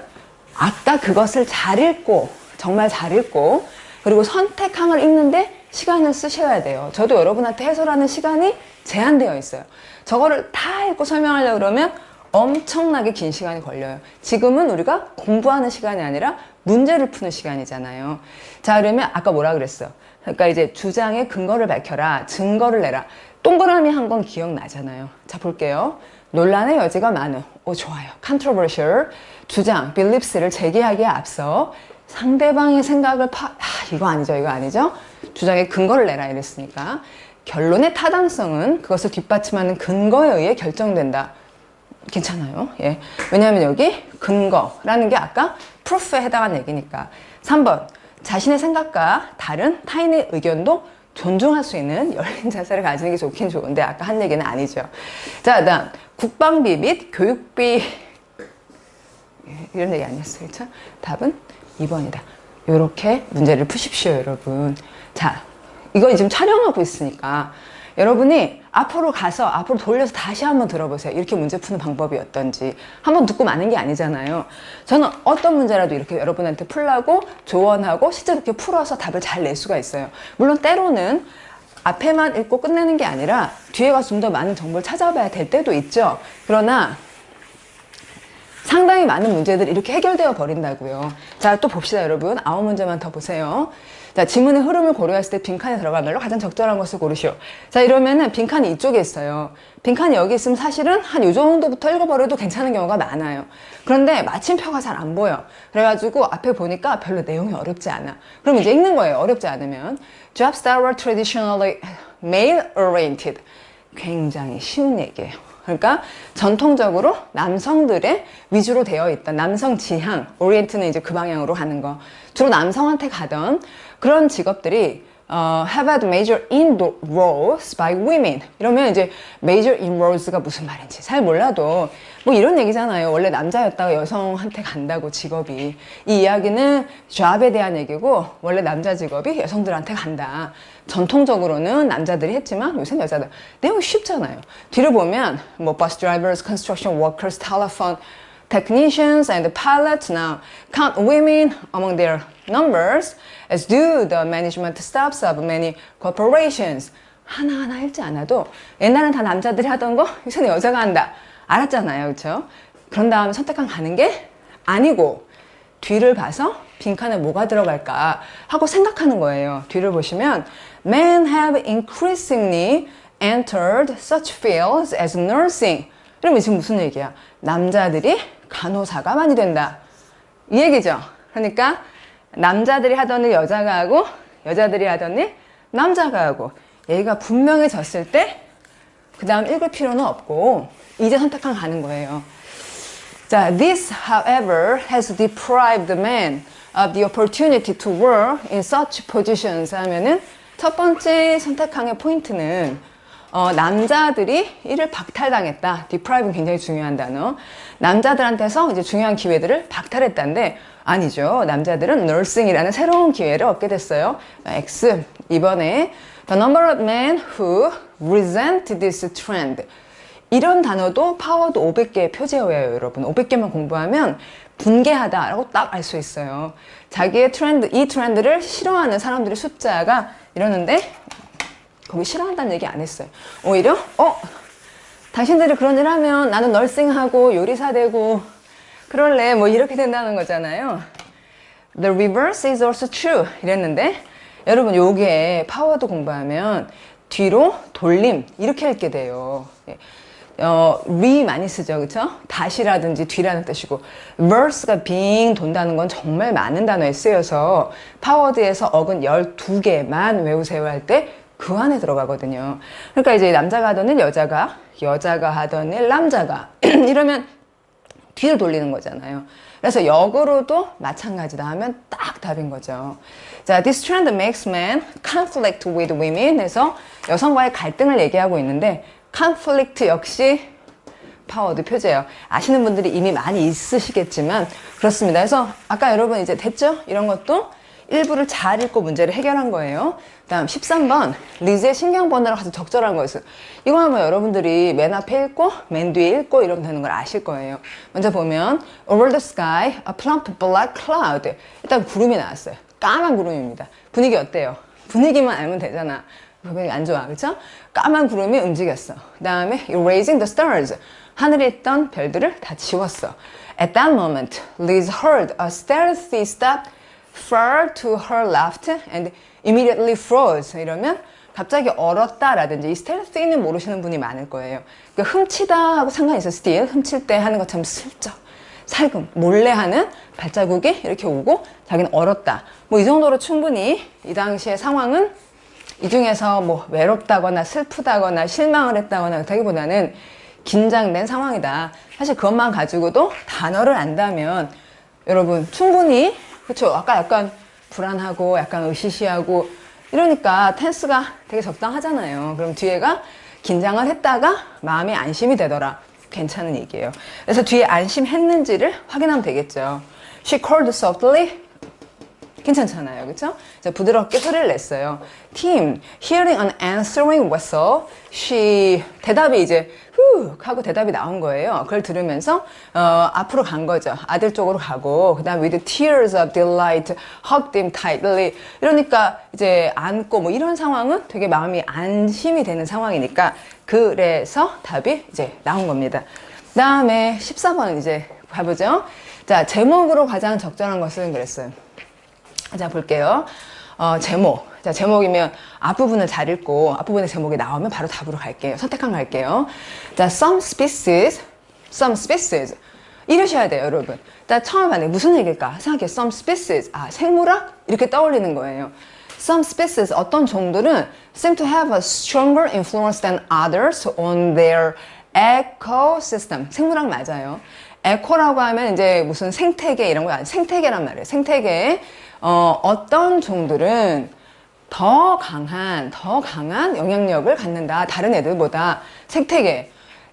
아까 그것을 잘 읽고 정말 잘 읽고 그리고 선택항을 읽는데 시간을 쓰셔야 돼요. 저도 여러분한테 해설하는 시간이 제한되어 있어요. 저거를 다 읽고 설명하려고 그러면 엄청나게 긴 시간이 걸려요. 지금은 우리가 공부하는 시간이 아니라 문제를 푸는 시간이잖아요. 자, 그러면 아까 뭐라 그랬어요? 그러니까 이제 주장의 근거를 밝혀라, 증거를 내라. 동그라미 한 건 기억나잖아요. 자, 볼게요. 논란의 여지가 많은. 오, 좋아요. controversial. 주장, beliefs를 제기하기에 앞서 상대방의 생각을 이거 아니죠, 이거 아니죠? 주장의 근거를 내라 이랬으니까. 결론의 타당성은 그것을 뒷받침하는 근거에 의해 결정된다. 괜찮아요. 예. 왜냐하면 여기 근거라는 게 아까 proof에 해당하는 얘기니까. 3번. 자신의 생각과 다른 타인의 의견도 존중할 수 있는 열린 자세를 가지는 게 좋긴 좋은데 아까 한 얘기는 아니죠. 자, 그다음 국방비 및 교육비 이런 얘기 아니었어요. 그렇죠? 답은 2번이다. 요렇게 문제를 푸십시오, 여러분. 자, 이거 지금 촬영하고 있으니까 여러분이 앞으로 가서 앞으로 돌려서 다시 한번 들어보세요. 이렇게 문제 푸는 방법이 어떤지. 한번 듣고 마는 게 아니잖아요. 저는 어떤 문제라도 이렇게 여러분한테 풀라고 조언하고 실제로 이렇게 풀어서 답을 잘 낼 수가 있어요. 물론 때로는 앞에만 읽고 끝내는 게 아니라 뒤에 가서 좀 더 많은 정보를 찾아봐야 될 때도 있죠. 그러나 상당히 많은 문제들이 이렇게 해결되어 버린다고요. 자, 또 봅시다, 여러분. 9문제만 더 보세요. 자, 지문의 흐름을 고려했을 때 빈칸에 들어갈 말로 가장 적절한 것을 고르시오. 자, 이러면은 빈칸이 이쪽에 있어요. 빈칸이 여기 있으면 사실은 한 요 정도부터 읽어버려도 괜찮은 경우가 많아요. 그런데 마침표가 잘 안 보여. 그래가지고 앞에 보니까 별로 내용이 어렵지 않아. 그럼 이제 읽는 거예요. 어렵지 않으면. Jobs that were traditionally male-oriented. 굉장히 쉬운 얘기예요. 그러니까 전통적으로 남성들의 위주로 되어 있던 남성 지향, 오리엔트는 이제 그 방향으로 하는 거. 주로 남성한테 가던 그런 직업들이 have had major inroads by women. 이러면 이제 major inroads가 무슨 말인지 잘 몰라도 뭐 이런 얘기잖아요. 원래 남자였다가 여성한테 간다고 직업이. 이 이야기는 job에 대한 얘기고 원래 남자 직업이 여성들한테 간다. 전통적으로는 남자들이 했지만 요새는 여자들. 내용이 쉽잖아요. 뒤를 보면 뭐 bus drivers, construction workers, telephone technicians and pilots now count women among their numbers as do the management staffs of many corporations. 하나하나 읽지 않아도 옛날엔 다 남자들이 하던 거 요새는 여자가 한다. 알았잖아요. 그렇죠? 그런 다음에 선택한 가는 게 아니고 뒤를 봐서 빈칸에 뭐가 들어갈까 하고 생각하는 거예요. 뒤를 보시면 Men have increasingly entered such fields as nursing. 그러면 지금 무슨 얘기야? 남자들이 간호사가 많이 된다. 이 얘기죠. 그러니까 남자들이 하던 일 여자가 하고 여자들이 하던 일 남자가 하고 얘가 분명해졌을 때 그 다음 읽을 필요는 없고 이제 선택한 가는 거예요. 자, this, however, has deprived men of the opportunity to work in such positions 하면은 첫 번째 선택항의 포인트는 남자들이 이를 박탈당했다. deprive는 굉장히 중요한 단어. 남자들한테서 이제 중요한 기회들을 박탈했다는데 아니죠. 남자들은 nursing이라는 새로운 기회를 얻게 됐어요. X. 이번에 the number of men who resent this trend. 이런 단어도 파워드 500개의 표제어예요, 여러분. 500개만 공부하면 분개하다라고 딱 알 수 있어요. 자기의 트렌드, 이 트렌드를 싫어하는 사람들의 숫자가 이러는데 거기 싫어한다는 얘기 안 했어요. 오히려 당신들이 그런 일 하면 나는 널싱하고 요리사 되고 그럴래 뭐 이렇게 된다는 거잖아요. The reverse is also true. 이랬는데 여러분 요게 파워드 공부하면 뒤로 돌림 이렇게 읽게 돼요. re 많이 쓰죠, 그쵸? 다시라든지 뒤라는 뜻이고 verse가 빙 돈다는 건 정말 많은 단어에 쓰여서 파워드에서 어근 12개만 외우세요 할 때 그 안에 들어가거든요. 그러니까 이제 남자가 하던 일 여자가, 여자가 하던 일 남자가 이러면 뒤로 돌리는 거잖아요. 그래서 역으로도 마찬가지다 하면 딱 답인 거죠. 자, this trend makes men conflict with women. 해서 여성과의 갈등을 얘기하고 있는데 conflict 역시 파워드 표제예요. 아시는 분들이 이미 많이 있으시겠지만 그렇습니다. 그래서 아까 여러분 이제 됐죠? 이런 것도 일부를 잘 읽고 문제를 해결한 거예요. 다음 13번 리즈의 신경번호를 가서 적절한 것은 이거 하면 여러분들이 맨 앞에 읽고 맨 뒤에 읽고 이러면 되는 걸 아실 거예요. 먼저 보면 over the sky a plump black cloud. 일단 구름이 나왔어요. 까만 구름입니다. 분위기 어때요? 분위기만 알면 되잖아. 분위기 안 좋아, 그쵸? 까만 구름이 움직였어. 그 다음에 erasing the stars. 하늘에 있던 별들을 다 지웠어. At that moment, Liz heard a stealthy step far to her left and immediately froze. 이러면 갑자기 얼었다라든지 이 stealthy는 모르시는 분이 많을 거예요. 그러니까 훔치다 하고 상관이 있어. steal, 훔칠 때 하는 것처럼 슬쩍, 살금, 몰래 하는 발자국이 이렇게 오고 자기는 얼었다. 뭐 이 정도로 충분히 이 당시의 상황은 이 중에서 뭐 외롭다거나 슬프다거나 실망을 했다거나 그렇다기보다는 긴장된 상황이다. 사실 그것만 가지고도 단어를 안다면 여러분 충분히 그렇죠. 아까 약간 불안하고 약간 으시시하고 이러니까 텐스가 되게 적당하잖아요. 그럼 뒤에가 긴장을 했다가 마음이 안심이 되더라. 괜찮은 얘기예요. 그래서 뒤에 안심했는지를 확인하면 되겠죠. She called softly. 괜찮잖아요. 그쵸? 부드럽게 소리를 냈어요. Tim, hearing an answering whistle, 대답이 이제 후 하고 대답이 나온 거예요. 그걸 들으면서 앞으로 간 거죠. 아들 쪽으로 가고 그 다음 with tears of delight, hugged him tightly. 이러니까 이제 안고 뭐 이런 상황은 되게 마음이 안심이 되는 상황이니까 그래서 답이 이제 나온 겁니다. 그 다음에 14번은 이제 봐보죠. 자, 제목으로 가장 적절한 것은 그랬어요. 자, 볼게요. 제목. 자, 제목이면 앞부분을 잘 읽고 앞부분에 제목이 나오면 바로 답으로 갈게요. 선택한 거 할게요. 자, some species. 이러셔야 돼요, 여러분. 자, 처음 봤는데 무슨 얘기일까? 생각해요. some species. 아, 생물학? 이렇게 떠올리는 거예요. Some species, 어떤 종들은 seem to have a stronger influence than others on their ecosystem. 생물학 맞아요. 에코라고 하면 이제 무슨 생태계 이런 거 아니에요. 생태계란 말이에요. 생태계에 어떤 종들은 더 강한 영향력을 갖는다. 다른 애들보다 생태계.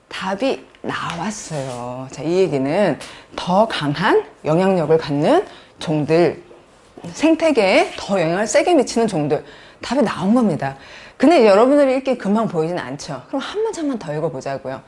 답이 나왔어요. 자, 이 얘기는 더 강한 영향력을 갖는 종들, 생태계에 더 영향을 세게 미치는 종들. 답이 나온 겁니다. 근데 여러분들이 읽기 금방 보이진 않죠. 그럼 한 문장만 더 읽어보자고요.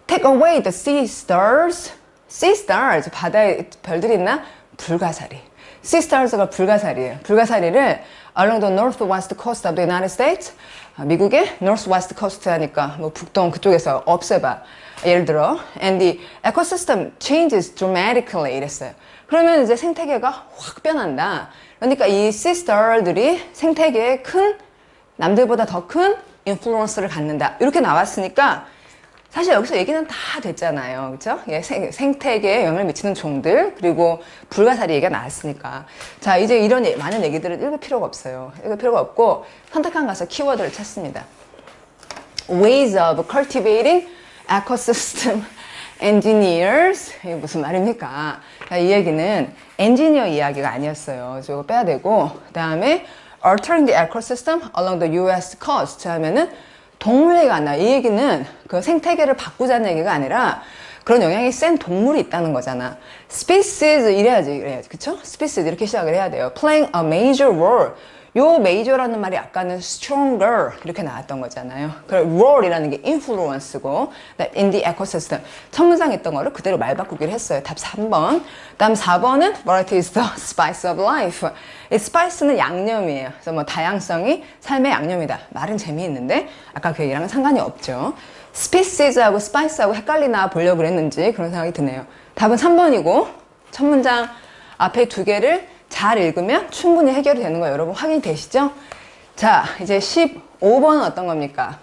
Take away the sea stars. Sea stars, 바다에 별들이 있나? 불가사리. Sea stars가 불가사리예요. 불가사리를 along the northwest coast of the United States, 미국의 northwest coast 하니까 뭐 북동 그쪽에서 없애봐. 예를 들어, and the ecosystem changes dramatically 이랬어요. 그러면 이제 생태계가 확 변한다. 그러니까 이 sea star들이 생태계에 남들보다 더 큰 인플루언스를 갖는다. 이렇게 나왔으니까 사실 여기서 얘기는 다 됐잖아요. 그쵸? 예, 생태계에 영향을 미치는 종들, 그리고 불가사리 얘기가 나왔으니까. 자, 이제 이런 많은 얘기들은 읽을 필요가 없어요. 읽을 필요가 없고, 선택한 가서 키워드를 찾습니다. Ways of cultivating ecosystem engineers. 이게 무슨 말입니까? 자, 이 얘기는 엔지니어 이야기가 아니었어요. 저거 빼야 되고, 그 다음에 altering the ecosystem along the US coast 하면은 동물 얘기가 안 나와요. 이 얘기는 그 생태계를 바꾸자는 얘기가 아니라 그런 영향이 센 동물이 있다는 거잖아. species 이래야지. 그쵸? species 이렇게 시작을 해야 돼요. playing a major role. 요 major라는 말이 아까는 stronger 이렇게 나왔던 거잖아요. 그 role이라는 게 influence고 in the ecosystem. 첫 문장에 있던 거를 그대로 말 바꾸기를 했어요. 답 3번. 다음 4번은 variety is the spice of life. 이 spice는 양념이에요. 그래서 뭐 다양성이 삶의 양념이다. 말은 재미있는데 아까 그 얘기랑은 상관이 없죠. species하고 spice하고 헷갈리나 보려고 그랬는지 그런 생각이 드네요. 답은 3번이고 첫 문장 앞에 두 개를 잘 읽으면 충분히 해결이 되는 거예요. 여러분 확인이 되시죠? 자, 이제 15번은 어떤 겁니까?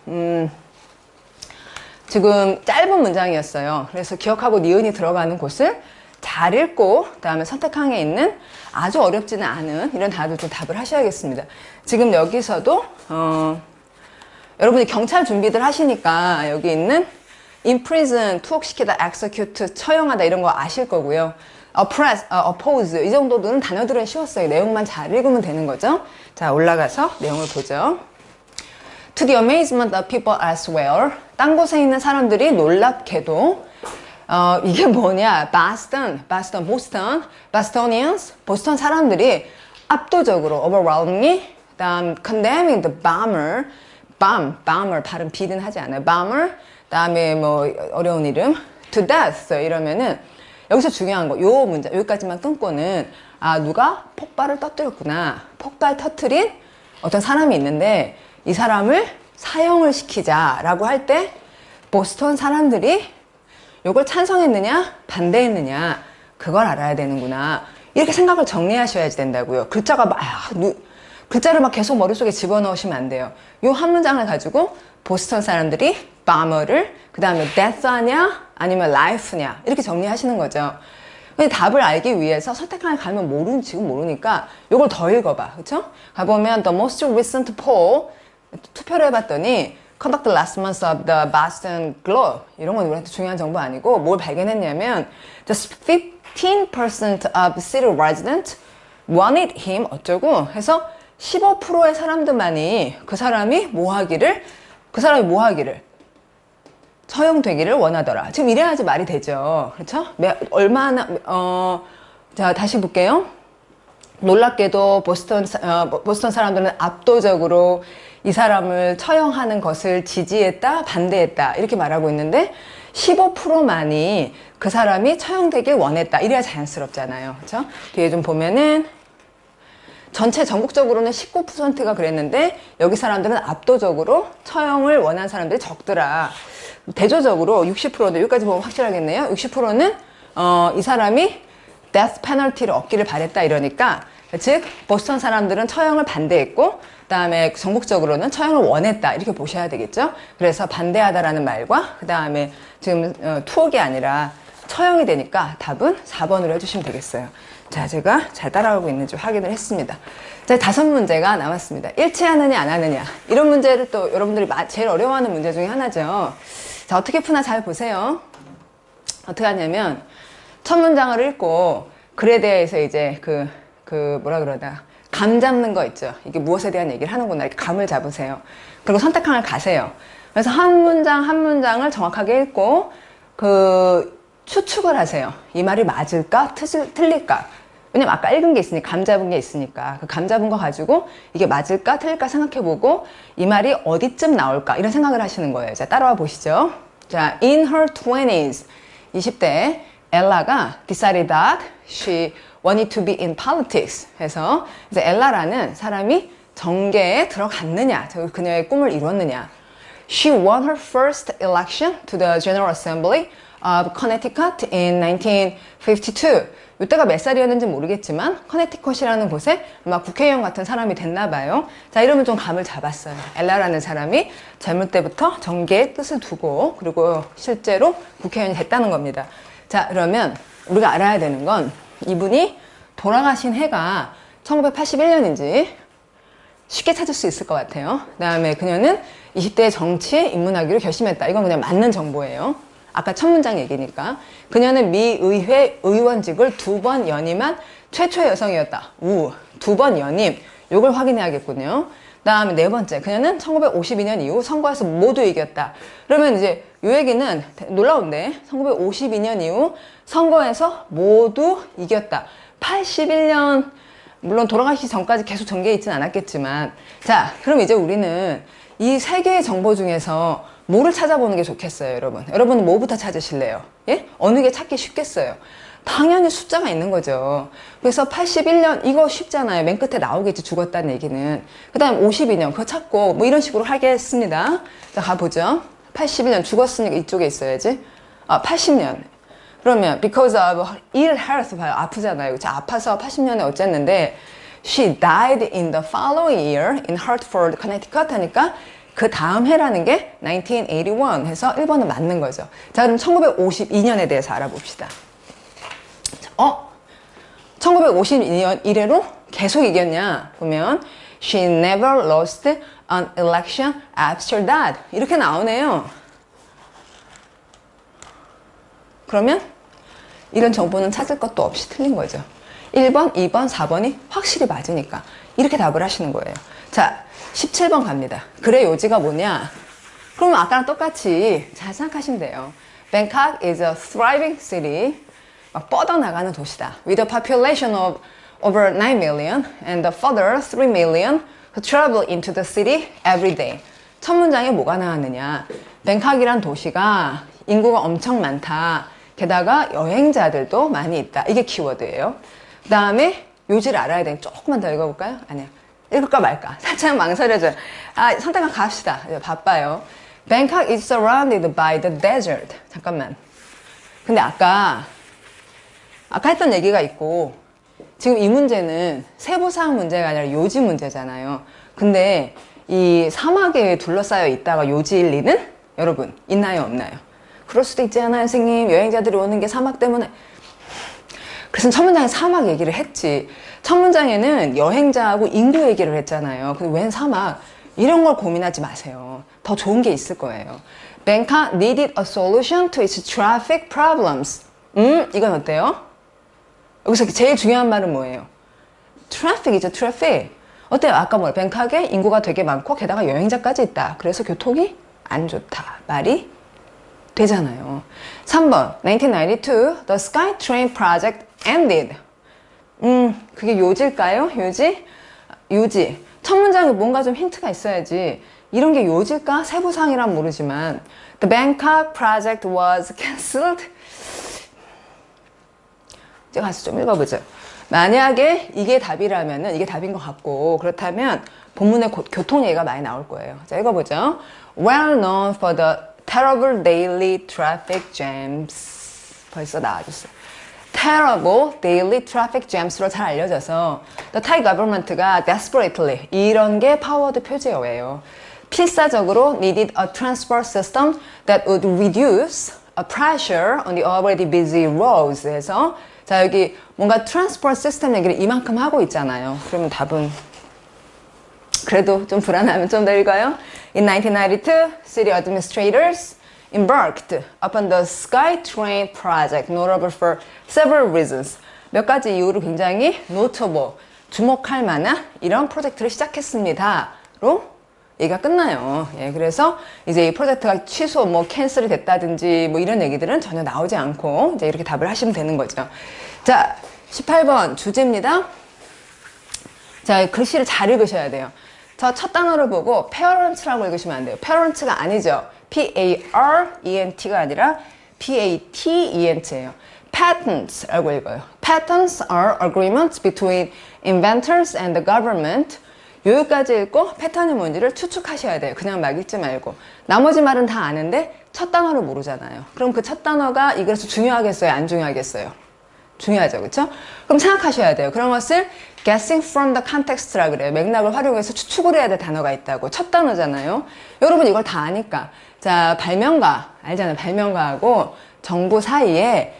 지금 짧은 문장이었어요. 그래서 기억하고 니은이 들어가는 곳을 잘 읽고 그 다음에 선택항에 있는 아주 어렵지는 않은 이런 단어들 좀 답을 하셔야겠습니다. 지금 여기서도 여러분이 경찰 준비들 하시니까 여기 있는 imprison, 투옥시키다, execute, 처형하다 이런 거 아실 거고요. oppress, oppose 이 정도는 단어들은 쉬웠어요. 내용만 잘 읽으면 되는 거죠. 자, 올라가서 내용을 보죠. To the amazement of people elsewhere, 딴 곳에 있는 사람들이 놀랍게도 이게 뭐냐? Bostonians, 보스턴 사람들이 압도적으로 overwhelmingly, 다음 condemning the bomber 발음 B는 하지 않아요. bomber, 다음에 뭐 어려운 이름 to death 이러면은 여기서 중요한 거, 요 문장 여기까지만 끊고는 누가 폭발을 터뜨렸구나. 폭발 터뜨린 어떤 사람이 있는데 이 사람을 사형을 시키자라고 할 때 보스턴 사람들이 요걸 찬성했느냐 반대했느냐 그걸 알아야 되는구나. 이렇게 생각을 정리하셔야지 된다고요. 글자를 막 계속 머릿속에 집어넣으시면 안 돼요. 요 한 문장을 가지고 보스턴 사람들이 bomber를 그 다음에 death냐 아니면 life냐 이렇게 정리하시는 거죠. 근데 답을 알기 위해서 선택하는 가면 지금 모르니까 요걸 더 읽어봐. 그쵸? 가보면 the most recent poll 투표를 해봤더니 conduct last month of the Boston Globe 이런 건 우리한테 중요한 정보 아니고 뭘 발견했냐면 just 15% of city residents wanted him 어쩌고 해서 15%의 사람들만이 그 사람이 뭐 하기를 처형되기를 원하더라. 지금 이래야지 말이 되죠. 그렇죠? 얼마나 자 다시 볼게요. 놀랍게도 보스턴 사람들은 압도적으로 이 사람을 처형하는 것을 지지했다, 반대했다 이렇게 말하고 있는데 15%만이 그 사람이 처형되길 원했다. 이래야 자연스럽잖아요. 그렇죠? 뒤에 좀 보면은 전체 전국적으로는 19%가 그랬는데 여기 사람들은 압도적으로 처형을 원하는 사람들이 적더라. 대조적으로 60%도 여기까지 보면 확실하겠네요. 60%는 이 사람이 death penalty를 얻기를 바랬다 이러니까 즉 보스턴 사람들은 처형을 반대했고 그 다음에 전국적으로는 처형을 원했다 이렇게 보셔야 되겠죠. 그래서 반대하다라는 말과 그 다음에 지금 투옥이 아니라 처형이 되니까 답은 4번으로 해주시면 되겠어요. 자, 제가 잘 따라오고 있는지 확인을 했습니다. 자, 5문제가 남았습니다. 일치하느냐 안 하느냐 이런 문제를 또 여러분들이 제일 어려워하는 문제 중에 하나죠. 자, 어떻게 푸나 잘 보세요. 어떻게 하냐면 첫 문장을 읽고 글에 대해서 이제 뭐라 그러나 감 잡는 거 있죠. 이게 무엇에 대한 얘기를 하는구나 이렇게 감을 잡으세요. 그리고 선택항을 가세요. 그래서 한 문장 한 문장을 정확하게 읽고 추측을 하세요. 이 말이 맞을까 틀릴까. 왜냐면 아까 읽은 게 있으니까 감 잡은 게 있으니까 그 감 잡은 거 가지고 이게 맞을까 틀릴까 생각해보고 이 말이 어디쯤 나올까 이런 생각을 하시는 거예요. 자, 따라와 보시죠. 자, in her 20s 20대 엘라가 decided that she wanted to be in politics 해서 이제 엘라라는 사람이 정계에 들어갔느냐 그녀의 꿈을 이뤘느냐. She won her first election to the General Assembly of Connecticut in 1952. 이때가 몇 살이었는지 모르겠지만 커네티컷이라는 곳에 아마 국회의원 같은 사람이 됐나 봐요. 자, 이러면 좀 감을 잡았어요. 엘라라는 사람이 젊을 때부터 정계의 뜻을 두고 그리고 실제로 국회의원이 됐다는 겁니다. 자, 그러면 우리가 알아야 되는 건 이분이 돌아가신 해가 1981년인지 쉽게 찾을 수 있을 것 같아요. 그 다음에 그녀는 20대에 정치에 입문하기로 결심했다. 이건 그냥 맞는 정보예요. 아까 첫 문장 얘기니까. 그녀는 미 의회 의원직을 2번 연임한 최초의 여성이었다. 2번 연임. 요걸 확인해야겠군요. 그 다음에 네 번째. 그녀는 1952년 이후 선거에서 모두 이겼다. 그러면 이제 요 얘기는 놀라운데 1952년 이후 선거에서 모두 이겼다. 81년 물론 돌아가시기 전까지 계속 정계에 있진 않았겠지만 자, 그럼 이제 우리는 이 세 개의 정보 중에서 뭐를 찾아보는 게 좋겠어요, 여러분? 여러분은 뭐부터 찾으실래요? 예? 어느 게 찾기 쉽겠어요? 당연히 숫자가 있는 거죠. 그래서 81년, 이거 쉽잖아요. 맨 끝에 나오겠지, 죽었다는 얘기는. 그 다음 52년, 그거 찾고, 뭐 이런 식으로 하겠습니다. 자, 가보죠. 81년, 죽었으니까 이쪽에 있어야지. 80년. 그러면 because of ill health 봐요. 아프잖아요. 그쵸? 아파서 80년에 어쨌는데 she died in the following year in Hartford, Connecticut 하니까 그 다음 해라는 게 1981 해서 1번은 맞는 거죠. 자, 그럼 1952년에 대해서 알아봅시다. 1952년 이래로 계속 이겼냐 보면 she never lost an election after that 이렇게 나오네요. 그러면 이런 정보는 찾을 것도 없이 틀린 거죠. 1번, 2번, 4번이 확실히 맞으니까 이렇게 답을 하시는 거예요. 자, 17번 갑니다. 글의 요지가 뭐냐? 그럼 아까랑 똑같이 잘 생각하시면 돼요. Bangkok is a thriving city. 막 뻗어나가는 도시다. With a population of over 9 million and a further 3 million who travel into the city every day. 첫 문장에 뭐가 나왔느냐? 뱅칵이란 도시가 인구가 엄청 많다. 게다가 여행자들도 많이 있다. 이게 키워드예요. 그 다음에 요지를 알아야 되니 조금만 더 읽어볼까요? 아니야. 읽을까 말까? 살짝 망설여져요. 아, 선택한 갑시다. 바빠요. Bangkok is surrounded by the desert. 잠깐만. 근데 아까 했던 얘기가 있고 지금 이 문제는 세부사항 문제가 아니라 요지 문제잖아요. 근데 이 사막에 둘러싸여 있다가 요지일 리는 여러분 있나요 없나요? 그럴 수도 있지 않아요 선생님? 여행자들이 오는 게 사막 때문에. 그래서 첫 문장에 사막 얘기를 했지. 첫 문장에는 여행자하고 인구 얘기를 했잖아요. 근데 웬 사막? 이런 걸 고민하지 마세요. 더 좋은 게 있을 거예요. Bangkok needed a solution to its traffic problems. 이건 어때요? 여기서 제일 중요한 말은 뭐예요? 트래픽이죠, 트래픽. 어때요? 아까 뭐야? 뱅칵에 인구가 되게 많고 게다가 여행자까지 있다. 그래서 교통이 안 좋다. 말이 되잖아요. 3번, 1992, the SkyTrain project ended. 그게 요지일까요? 요지? 요지. 첫 문장에 뭔가 좀 힌트가 있어야지. 이런 게 요지일까? 세부상이란 모르지만 the Bangkok project was cancelled. 이제 가서 좀 읽어보죠. 만약에 이게 답이라면은 이게 답인 것 같고 그렇다면 본문에 곧 교통 얘기가 많이 나올 거예요. 자, 읽어보죠. Well known for the terrible daily traffic jams. 벌써 나와줬어요. Terrible daily traffic jams로 잘 알려져서 the Thai government가 desperately 이런 게 파워드 표제어예요. 필사적으로 needed a transport system that would reduce a pressure on the already busy roads. 해서 자, 여기 뭔가 트랜스포트 시스템 얘기를 이만큼 하고 있잖아요. 그러면 답은 그래도 좀 불안하면 좀 더 읽어요. In 1992, city administrators embarked upon the SkyTrain project, notable for several reasons. 몇 가지 이유로 굉장히 notable, 주목할 만한 이런 프로젝트를 시작했습니다.로 얘기가 끝나요. 예, 그래서 이제 이 프로젝트가 취소, 캔슬이 됐다든지 이런 얘기들은 전혀 나오지 않고 이제 이렇게 답을 하시면 되는 거죠. 자, 18번 주제입니다. 자, 글씨를 잘 읽으셔야 돼요. 저 첫 단어를 보고 parents라고 읽으시면 안 돼요. parents가 아니죠. P-A-R-E-N-T가 아니라 P-A-T-E-N-T예요. patents라고 읽어요. Patents are agreements between inventors and the government. 여기까지 읽고 패턴이 뭔지를 추측하셔야 돼요. 그냥 막 읽지 말고. 나머지 말은 다 아는데 첫 단어를 모르잖아요. 그럼 그 첫 단어가 이 글에서 중요하겠어요? 안 중요하겠어요? 중요하죠. 그렇죠? 그럼 생각하셔야 돼요. 그런 것을 guessing from the context라 그래요. 맥락을 활용해서 추측을 해야 될 단어가 있다고. 첫 단어잖아요. 여러분 이걸 다 아니까. 자, 발명가. 알잖아요. 발명가하고 정부 사이에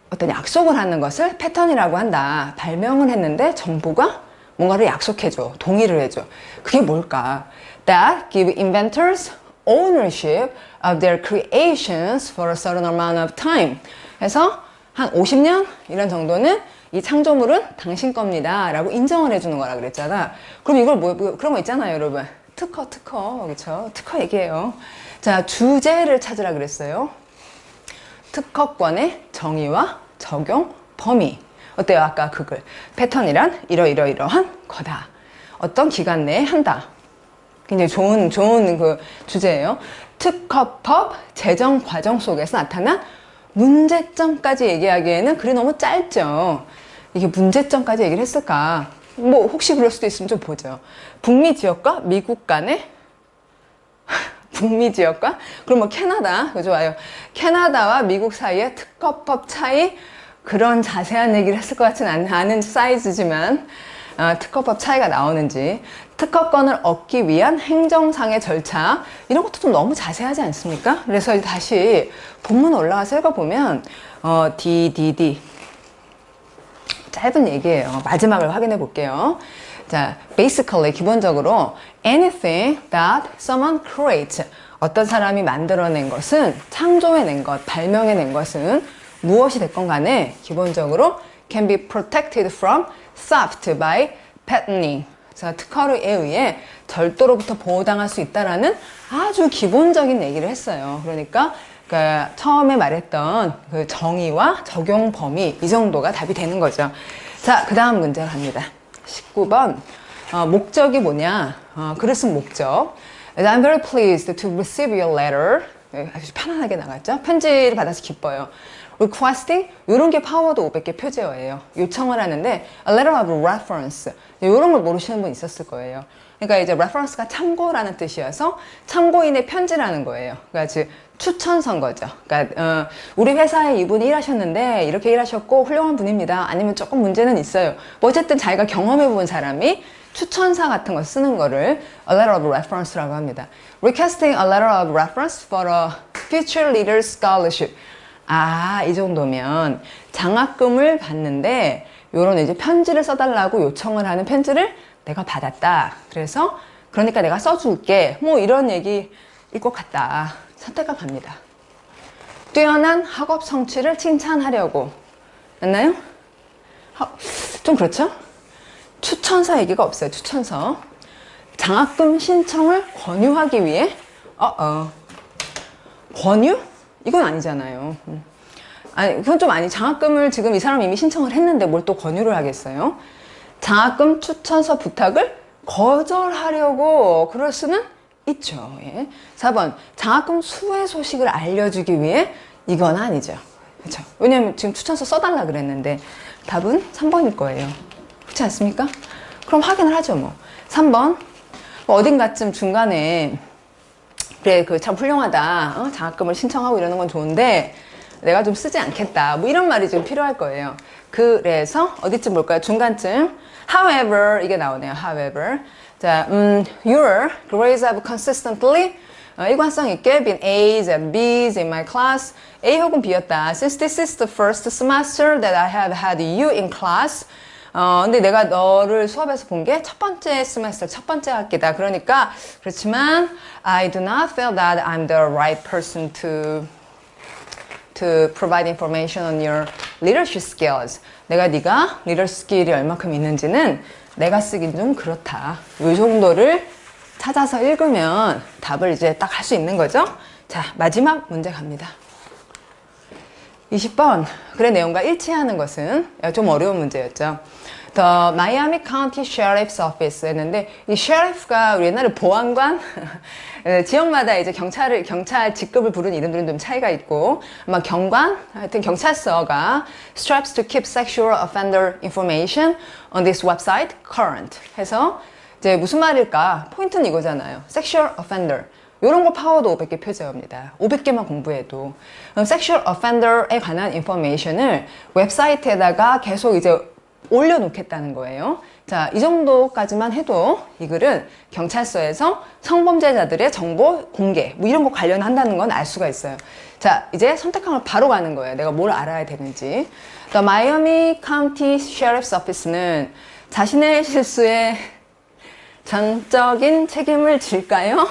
어떤 약속을 하는 것을 패턴이라고 한다. 발명을 했는데 정부가 뭔가를 약속해줘. 동의를 해줘. 그게 뭘까? That give inventors ownership of their creations for a certain amount of time. 그래서 한 50년? 이런 정도는 이 창조물은 당신 겁니다. 라고 인정을 해주는 거라 그랬잖아. 그럼 이걸 그런 거 있잖아요, 여러분. 특허. 그쵸? 특허 얘기해요. 자, 주제를 찾으라 그랬어요. 특허권의 정의와 적용 범위. 어때요? 아까 그 글. 패턴이란 이러이러한 거다. 어떤 기간 내에 한다. 굉장히 좋은 그 주제예요. 특허법 제정 과정 속에서 나타난 문제점까지 얘기하기에는 글이 너무 짧죠. 이게 문제점까지 얘기를 했을까? 혹시 그럴 수도 있으면 좀 보죠. 북미 지역과 미국 간의 북미 지역과 그럼 뭐 캐나다 그거 좋아요. 캐나다와 미국 사이의 특허법 차이 그런 자세한 얘기를 했을 것 같지는 않은 사이즈지만 특허법 차이가 나오는지 특허권을 얻기 위한 행정상의 절차 이런 것도 좀 너무 자세하지 않습니까? 그래서 다시 본문 올라가서 읽어보면 DDD 짧은 얘기예요. 마지막을 확인해 볼게요. 자, basically 기본적으로 anything that someone creates 어떤 사람이 만들어낸 것은 창조해낸 것, 발명해낸 것은 무엇이 됐건 간에 기본적으로 can be protected from theft by patenting. 자, 특허에 의해 절도로부터 보호당할 수 있다라는 아주 기본적인 얘기를 했어요. 그러니까 처음에 말했던 그 정의와 적용 범위 이 정도가 답이 되는 거죠. 자, 그 다음 문제 갑니다. 19번 목적이 뭐냐? 글을 쓴 목적. I'm very pleased to receive your letter. 아주 편안하게 나갔죠? 편지를 받아서 기뻐요. requesting 이런 게 파워드 500개 표제어예요. 요청을 하는데 a letter of reference 이런 걸 모르시는 분 있었을 거예요. 그러니까 이제 reference가 참고라는 뜻이어서 참고인의 편지라는 거예요. 그러니까 즉 추천서인 거죠. 그러니까 우리 회사에 이분이 일하셨는데 이렇게 일하셨고 훌륭한 분입니다. 아니면 조금 문제는 있어요. 뭐 어쨌든 자기가 경험해 본 사람이 추천사 같은 거 쓰는 거를 a letter of reference라고 합니다. Requesting a letter of reference for a future leader scholarship. 이 정도면 장학금을 받는데 요런 이제 편지를 써달라고 요청을 하는 편지를 내가 받았다. 그래서 그러니까 내가 써줄게. 뭐 이런 얘기일 것 같다. 선택가 갑니다. 뛰어난 학업 성취를 칭찬하려고. 맞나요? 좀 그렇죠? 추천서 얘기가 없어요. 추천서. 장학금 신청을 권유하기 위해 권유? 이건 아니잖아요. 아니, 그건 좀 아니. 장학금을 지금 이 사람이 이미 신청을 했는데 뭘 또 권유를 하겠어요? 장학금 추천서 부탁을 거절하려고 그럴 수는 있죠. 예. 4번 장학금 수혜 소식을 알려주기 위해 이건 아니죠. 그렇죠? 왜냐하면 지금 추천서 써달라 그랬는데 답은 3번일 거예요. 그렇지 않습니까? 그럼 확인을 하죠. 뭐 3번 어딘가쯤 중간에 그래 그 참 훌륭하다 장학금을 신청하고 이러는 건 좋은데 내가 좀 쓰지 않겠다 뭐 이런 말이 좀 필요할 거예요. 그래서 어디쯤 볼까요? 중간쯤 however 이게 나오네요. however 자, your grades have consistently 일관성 있게 been A's and B's in my class. A 혹은 B였다. Since this is the first semester that I have had you in class. 근데 내가 너를 수업에서 본 게 첫 번째 세메스터, 첫 번째 학기다. 그러니까 그렇지만 I do not feel that I'm the right person to provide information on your leadership skills. 내가 네가 리더 스킬이 얼마큼 있는지는 내가 쓰긴 좀 그렇다. 이 정도를 찾아서 읽으면 답을 이제 딱 할 수 있는 거죠. 자, 마지막 문제 갑니다. 20번 글의 내용과 일치하는 것은 좀 어려운 문제였죠. The Miami County Sheriff's Office 했는데 이 sheriff가 우리 옛날에 보안관 지역마다 이제 경찰 직급을 부르는 이름들은 좀 차이가 있고 아마 경관 하여튼 경찰서가 strives to keep sexual offender information on this website current 해서 이제 무슨 말일까? 포인트는 이거잖아요. sexual offender 이런 거 파워도 500개 표제어입니다. 500개만 공부해도. 그럼 섹슈얼 어펜더에 관한 인포메이션을 웹사이트에다가 계속 이제 올려놓겠다는 거예요. 자, 이 정도까지만 해도 이 글은 경찰서에서 성범죄자들의 정보 공개 뭐 이런 거 관련한다는 건 알 수가 있어요. 자, 이제 선택하면 바로 가는 거예요. 내가 뭘 알아야 되는지. The Miami County Sheriff's Office는 자신의 실수에 전적인 책임을 질까요?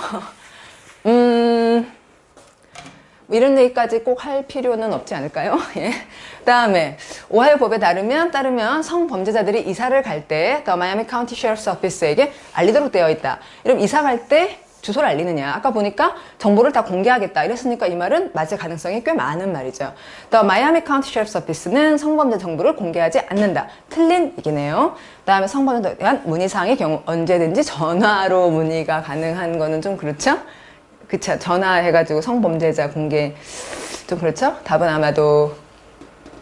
이런 얘기까지 꼭 할 필요는 없지 않을까요? 예. 그 다음에 오하이오 법에 따르면 성범죄자들이 이사를 갈 때 The Miami County Sheriff's Office에게 알리도록 되어 있다. 이럼 이사 갈 때 주소를 알리느냐? 아까 보니까 정보를 다 공개하겠다. 이랬으니까 이 말은 맞을 가능성이 꽤 많은 말이죠. The Miami County Sheriff's Office는 성범죄 정보를 공개하지 않는다. 틀린 얘기네요. 그 다음에 성범죄에 대한 문의사항의 경우 언제든지 전화로 문의가 가능한 거는 좀 그렇죠? 그쵸. 전화해가지고 성범죄자 공개 좀 그렇죠? 답은 아마도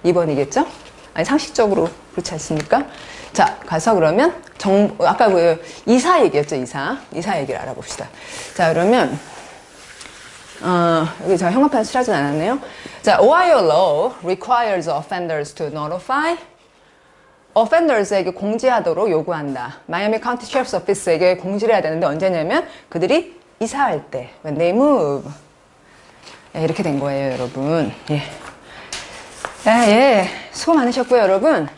2번이겠죠? 아니 상식적으로 그렇지 않습니까? 자, 가서 그러면 아까 그 이사 얘기였죠. 이사 얘기를 알아봅시다. 자, 그러면 여기 저 형광펜 칠하진 않았네요. 자, Ohio law requires offenders to notify offenders에게 공지하도록 요구한다. 마이애미 카운티 셰리프스 오피스에게 공지를 해야 되는데 언제냐면 그들이 이사할 때 when they move. 예, 이렇게 된 거예요, 여러분. 예. 예, 수고 많으셨고요, 여러분.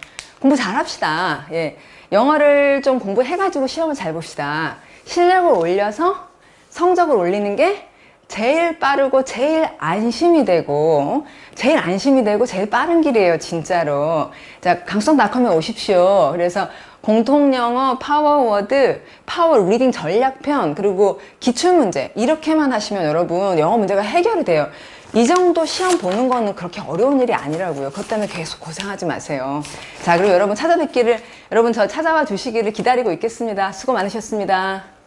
공부 잘합시다. 예. 영어를 좀 공부해가지고 시험을 잘 봅시다. 실력을 올려서 성적을 올리는 게 제일 빠르고 제일 안심이 되고 제일 빠른 길이에요, 진짜로. 자, 강성닷컴에 오십시오. 그래서 공통영어, 파워워드, 파워 리딩 전략편, 그리고 기출문제 이렇게만 하시면 여러분 영어 문제가 해결이 돼요. 이 정도 시험 보는 거는 그렇게 어려운 일이 아니라고요. 그것 때문에 계속 고생하지 마세요. 자, 그리고 여러분 찾아뵙기를, 여러분 저 찾아와 주시기를 기다리고 있겠습니다. 수고 많으셨습니다.